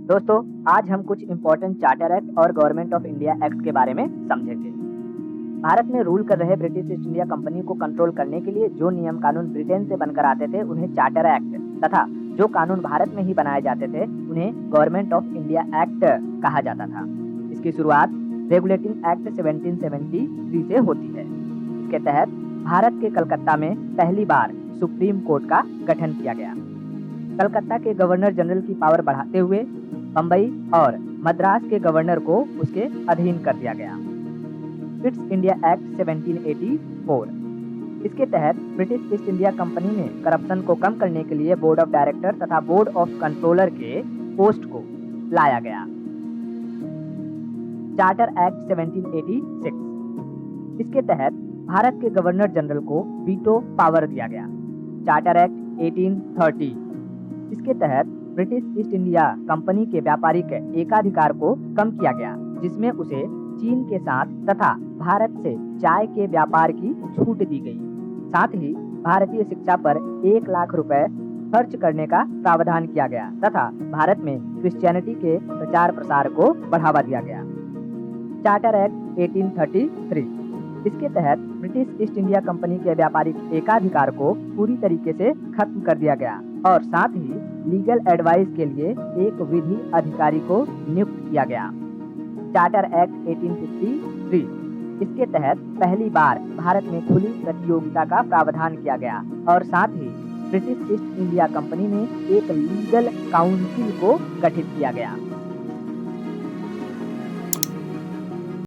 दोस्तों, आज हम कुछ इम्पोर्टेंट चार्टर एक्ट और गवर्नमेंट ऑफ इंडिया एक्ट के बारे में समझेंगे। भारत में रूल कर रहे ब्रिटिश ईस्ट इंडिया कंपनी को कंट्रोल करने के लिए जो नियम कानून ब्रिटेन से बनकर आते थे उन्हें चार्टर एक्ट तथा जो कानून भारत में ही बनाए जाते थे उन्हें गवर्नमेंट ऑफ इंडिया एक्ट कहा जाता था। इसकी शुरुआत रेगुलेटिंग एक्ट 1773 से होती है। इसके तहत भारत के कलकत्ता में पहली बार सुप्रीम कोर्ट का गठन किया गया। कलकत्ता के गवर्नर जनरल की पावर बढ़ाते हुए बम्बई और मद्रास के गवर्नर को उसके अधीन कर दिया गया। East India act 1784। इसके तहत ब्रिटिश ईस्ट इंडिया कंपनी में करप्शन को कम करने के लिए बोर्ड ऑफ डायरेक्टर तथा बोर्ड ऑफ कंट्रोलर के पोस्ट को लाया गया। Charter act 1786। इसके तहत भारत के गवर्नर जनरल को वीटो पावर दिया गया। Charter act 1830। इसके तहत ब्रिटिश ईस्ट इंडिया कंपनी के व्यापारिक एकाधिकार को कम किया गया, जिसमें उसे चीन के साथ तथा भारत से चाय के व्यापार की छूट दी गई। साथ ही भारतीय शिक्षा पर 1 लाख रुपए खर्च करने का प्रावधान किया गया तथा भारत में क्रिश्चियनिटी के प्रचार प्रसार को बढ़ावा दिया गया। Charter act 1833। इसके तहत ब्रिटिश ईस्ट इंडिया कंपनी के व्यापारिक एकाधिकार को पूरी तरीके से खत्म कर दिया गया और साथ ही लीगल एडवाइस के लिए एक विधि अधिकारी को नियुक्त किया गया। Charter act 1853। इसके तहत पहली बार भारत में खुली प्रतियोगिता का प्रावधान किया गया और साथ ही ब्रिटिश ईस्ट इंडिया कंपनी में एक लीगल काउंसिल को गठित किया गया।